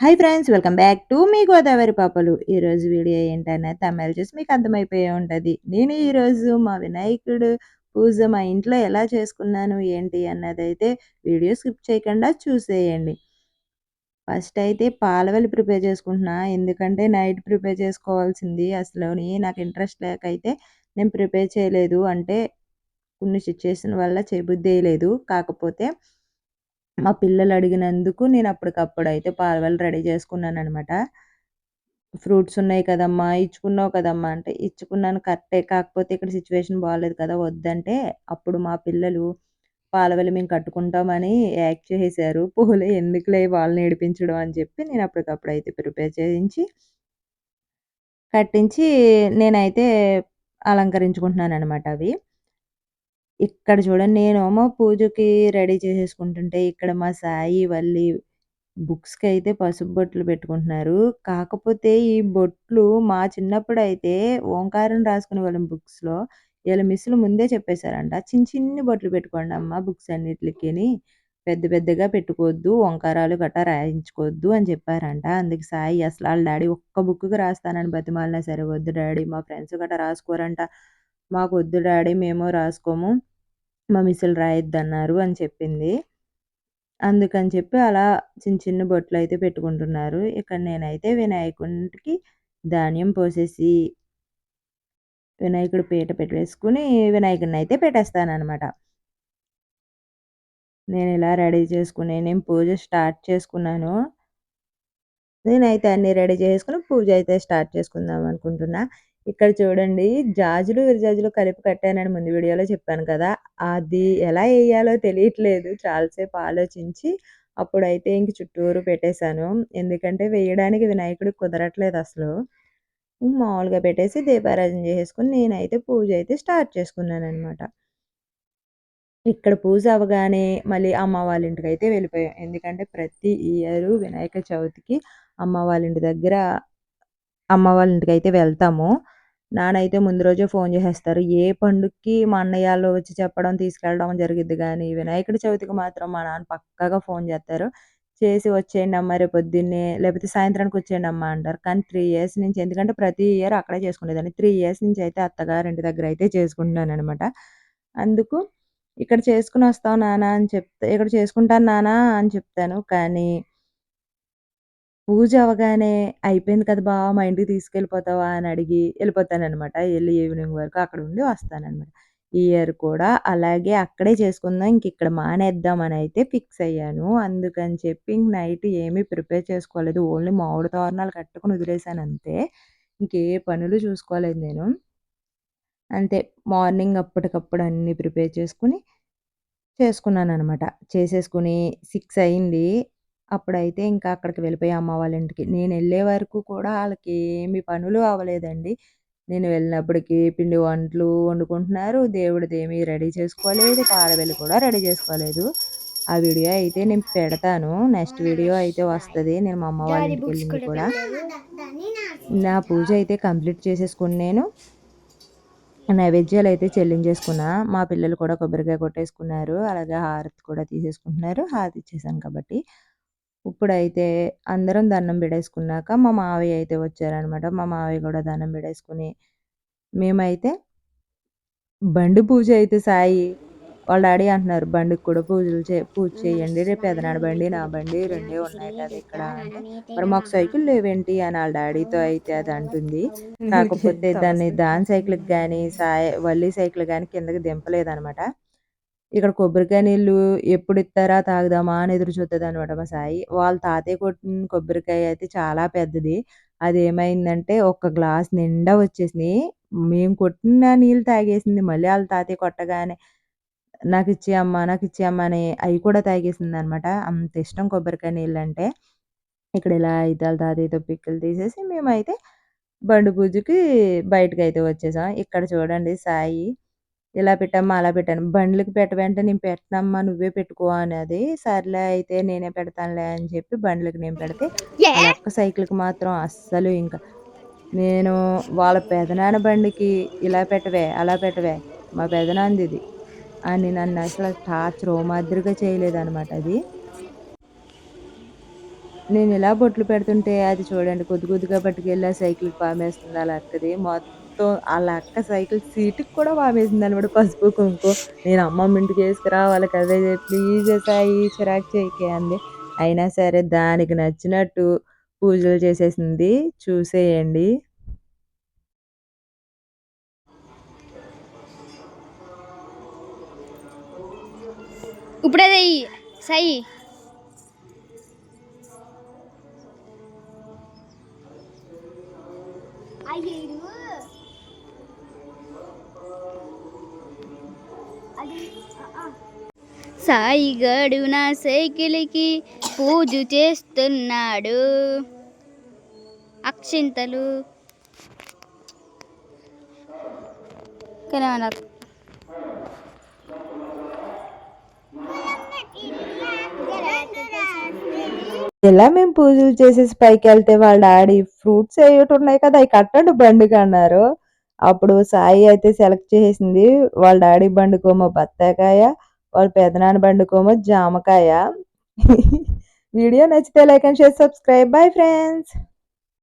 Hi friends! Welcome back to మీ గోదావరి పాపలు. ఈరోజు వీడియో ఏంటనే థంబ్‌నెయిల్ చూసి మీకు అర్థమైపోయే ఉంటది. నేను ఈరోజు మా వినాయకుడు పూజ మా ఇంట్లో ఎలా చేసుకున్నాను, ఏంటి అన్నదైతే వీడియో స్కిప్ చేయకుండా చూసేయండి. ఫస్ట్ అయితే పాలవెల్లి ప్రిపేర్ చేసుకుంటున్నా. ఎందుకంటే నైట్ ప్రిపేర్ చేసుకోవాల్సింది. అసలని నాకు ఇంట్రెస్ట్ లేకైతే నేను ప్రిపేర్ చేయలేదు. అంటే కొన్ని సిట్యుయేషన్ వల్ల చేయబుద్ధేయలేదు. కాకపోతే మా పిల్లలు అడిగినందుకు నేను అప్పటికప్పుడైతే పాలవెల్లి రెడీ చేసుకున్నాననమాట. ఫ్రూట్స్ ఉన్నాయి కదమ్మా! ఇచ్చుకున్నావు కదమ్మా! అంటే ఇచ్చుకున్నాను కరెక్టే. కాకపోతే ఇక్కడ సిట్యుయేషన్ బాలేదు కదా! వద్దంటే అప్పుడు మా పిల్లలు పాలవెల్లి మేము కట్టుకుంటామని యాక్ట్ చేసేసారు. పోన్లే ఎందుకులే వాళ్ళని ఏడిపించడం అని చెప్పి నేను అప్పటికప్పుడైతే ప్రిపేర్ చేయించి, కట్టించి నేనైతే అలంకరించుకుంటున్నాననమాట అవి. ఇక్కడ చూడండి నేనేమో పూజకి రెడీ చేసేసుకుంటుంటే, ఇక్కడ మా సాయి, వల్లి బుక్స్‌కైతే పసుపు బొట్లు పెట్టుకుంటున్నారు. కాకపోతే ఈ బొట్లు మా చిన్నప్పుడైతే ఓంకారం రాసుకునేవాళ్ళం బుక్స్‌లో. ఈళ్ళ మిస్సులు ముందే చెప్పేసారంట. చిన్ని చిన్ని బొట్లు పెట్టుకోండమ్మా బుక్స్ అన్నిట్లికిని. పెద్ద పెద్దగా పెట్టుకోవద్దు. ఓంకారాలు గట్టా రాయించుకోవద్దు అని చెప్పారంట. అందుకే సాయి అసలు ఆళ్ళ డ్యాడీ ఒక్క బుక్‌కి రాస్తానని బతిమాలినా సరే, వద్దు డ్యాడీ మా ఫ్రెండ్స్ గట్టా రాసుకోరంట. మాకొద్దు డ్యాడీ మేము రాసుకోము. మా మిస్సులు రాయొద్దన్నారు అని చెప్పింది. అందుకని చెప్పి అలా చిన్న చిన్న బొట్లయితే పెట్టుకుంటున్నారు. ఇక్కడ నేనైతే వినాయకునికి ధాన్యం పోసేసి, వినాయకుడి పీట పెట్టేసుకొని వినాయకుడినైతే పెట్టేస్తాననమాట. నేనిలా రెడీ చేసుకొని నేను పూజ స్టార్ట్ చేసుకున్నాను. నేనైతే అన్నీ రెడీ చేసుకొని పూజ అయితే స్టార్ట్ చేసుకుందాం అనుకుంటున్నా. ఇక్కడ చూడండి జాజులు, విరజాజులు కలిపి కట్టానని ముందు వీడియోలో చెప్పాను కదా! అది ఎలా ఎయ్యాలో తెలియట్లేదు. చాలా సేపు ఆలోచించి అప్పుడైతే ఇంక చుట్టూరు పెట్టేశాను. ఎందుకంటే వేయడానికి వినాయకుడికి కుదరట్లేదసలు. మామూలుగా పెట్టేసి దీపారాధన చేసేసుకొని నేనైతే పూజ అయితే స్టార్ట్ చేసుకున్నాననమాట. ఇక్కడ పూజ అవ్వగానే మళ్ళీ అమ్మ వాళ్ళ ఇంటికైతే వెళ్ళిపోయాం. ఎందుకంటే ప్రతి ఇయరు వినాయక చవితికి అమ్మ వాళ్ళ ఇంటి దగ్గర అమ్మ వాళ్ళ ఇంటికైతే వెళ్తాము. నాన్నయితే ముందు రోజే ఫోను చేసేస్తారు. ఏ పండుగకి మా అన్నయ్యోళ్ళు వచ్చి చెప్పడం, తీసుకెళ్ళడం జరిగిద్ది గానీ, వినాయకుడి చవితికి మాత్రం మా నాన్న పక్కాగా ఫోను చేత్తారు. చేసి వచ్చేయండమ్మా రేపు పొద్దున్నే, లేపోతే సాయంత్రానికి వచ్చేయండమ్మా అంటారు. కానీ 3 ఇయర్స్ నుంచి ఎందుకంటే ప్రతి ఇయర్ అక్కడే చేసుకునేదాన్ని. 3 ఇయర్స్ నుంచి అయితే అత్తగారింటి దగ్గర అయితే చేసుకుంటున్నాననమాట. అందుకు ఇక్కడ చేసుకొనొస్తాం నాన్న అని చెప్తే, ఇక్కడ చేసుకుంటాను నాన్న అని చెప్తాను. కానీ పూజ అవ్వగానే "అయిపోయింది కదా బావ మా ఇంటికి తీసుకెళ్ళిపోతావా?" అని అడిగి ఎళ్ళిపోతాననమాట. ఎళ్లి ఈవినింగ్ వరకు అక్కడ ఉండి వస్తాననమాట. ఈ ఇయర్ కూడా అలాగే అక్కడే చేసుకుందాం. ఇంకిక్కడ మానేద్దామనయితే ఫిక్స్ అయ్యాను. అందుకని చెప్పి ఇంక నైట్ ఏమీ ప్రిపేర్ చేసుకోలేదు. ఓన్లీ మామిడి తోరణాలు కట్టుకొని వదిలేసానంతే. ఇంకే పనులు చూసుకోలేదు నేను. అంతే మార్నింగ్ అప్పటికప్పుడు అన్నీ ప్రిపేర్ చేసుకున్నాననమాట. చేసేసుకొని 6 అయింది. అప్పుడైతే ఇంకా అక్కడికి వెళ్ళిపోయా అమ్మ వాళ్ళ ఇంటికి. నేనెళ్ళే వరకు కూడా ఆళ్ళకేమి పనులు అవ్వలేదండి. నేను వెళ్ళినప్పటికి పిండి వంటలు వండుకుంటున్నారు. దేవుడిదేమీ రెడీ చేసుకోలేదు. పాలవెల్లి కూడా రెడీ చేసుకోలేదు. ఆ వీడియో అయితే నేను పెడతాను. నెక్స్ట్ వీడియో అయితే వస్తది. నేను మా అమ్మ వాళ్ళ డాడీ బుక్స్ ఇంటికెళ్ళింది కూడా కూడా. పెట్టారు. నా పూజ అయితే కంప్లీట్ చేసేసుకొని నేను నైవేద్యాలయితే చెల్లించేసుకున్నా. మా పిల్లలు కూడా కొబ్బరికాయ కొట్టేసుకున్నారు. అలాగే హారతి కూడా తీసేసుకుంటున్నారు. హారతి ఇచ్చేసాను కాబట్టి. ఇప్పుడైతే అందరం దండం బెడేసుకున్నాక మా మావయ్య అయితే వచ్చారనమాట. మా మావయ్య కూడా దండం బెడేసుకొని, మేమైతే బండి పూజ అయితే సాయి వాళ్ళ డాడీ అంటున్నారు, "బండికి కూడా పూజ చేయండి. రేపు పెదనాన్న బండి, నా బండి రెండే ఉన్నాయి కదా ఇక్కడ" అంటే, "మరి మాకు సైకిల్ లేవేంటి?" అని ఆళ్ళ డాడీతో అయితే అది అంటుంది. కాకపోతే దాని సైకిల్‌కి గాని, వల్లి సైకిల్ గాని కిందకి దింపలేదనమాట. ఇక్కడ కొబ్బరికాయ నీళ్ళు ఎప్పుడిత్తారా తాగుదామా అని ఎదురు చూత్తదనమాట మా సాయి. వాళ్ళ తాతయ్య కొట్టిన కొబ్బరికాయ అయితే చాలా పెద్దది. అదేమైందంటే ఒక్క గ్లాస్ నిండా వచ్చేసినియి. మేము కొట్టిన నీళ్ళు తాగేసింది. మళ్ళీ ఆళ్ళ తాతయ్య కొట్టగానే నాకిచ్చేయి అమ్మ, నాకిచ్చేయి అమ్మ అని అయి కూడా తాగేసిందనమాట. అంత ఇష్టం కొబ్బరికాయ నీళ్ళంటే. ఇక్కడ ఇలా అయితే ఆళ్ళ తాతయ్యతో పిక్కులు తీసేసి మేమైతే బండి పూజకి బయటకైతే వచ్చేసాం. ఇక్కడ చూడండి సాయి ఇలా పెట్టమ్మా, అలా పెట్టాను. బండ్లకి పెట్టవంటే నేను పెట్టనమ్మా నువ్వే పెట్టుకో అన్నది. సర్లే అయితే నేనే పెడతానులే అని చెప్పి బండ్లకి నేను పెడితే, ఆళ్ళొక్క సైకిల్‌కి మాత్రం అస్సలు ఇంక నేను వాళ్ళ పెదనాన్న బండికి ఇలా పెట్టవే, అలా పెట్టవే, మా పెదనాన్నదిది అని నన్నసల టార్చర్ ఓ మాదిరిగా చేయలేదనమాట అది. నేను ఇలా బొట్లు పెడుతుంటే అది చూడండి కొద్ది కొద్దిగా పట్టుకెళ్ళి ఆ సైకిల్‌కి వామేస్తుంది ఆళ్ళ అక్కది. మొత్తం ఆళ్ళ అక్క సైకిల్ సీటుకి కూడా వామేసిందనమాట పసుపు, కుంకుమ. నేను అమ్మమ్మ ఇంటికి ఏసుకురావాలి కదే ప్లీజే సాయి చిరాకు చేయకే అంది. అయినా సరే దానికి నచ్చినట్టు పూజలు చేసేసింది. చూసేయండి. ఇప్పుడేది సాయి సాయి గడు నా సైకిల్కి పూజ చేస్తున్నాడు. అక్షింతలు ఇలా మేము పూజలు చేసేసి పైకెళ్తే వాళ్ళ డాడీ ఫ్రూట్స్ ఏయోటున్నాయి కదా! అయి కట్టండి బండికన్నారు. అప్పుడు సాయి అయితే సెలెక్ట్ చేసేసింది. వాళ్ళ డాడీ బండికేమో బత్తాకాయ, వాళ్ళ పెదనాన్న బండికేమో జామకాయ. వీడియో నచ్చితే like and share, subscribe. Bye friends.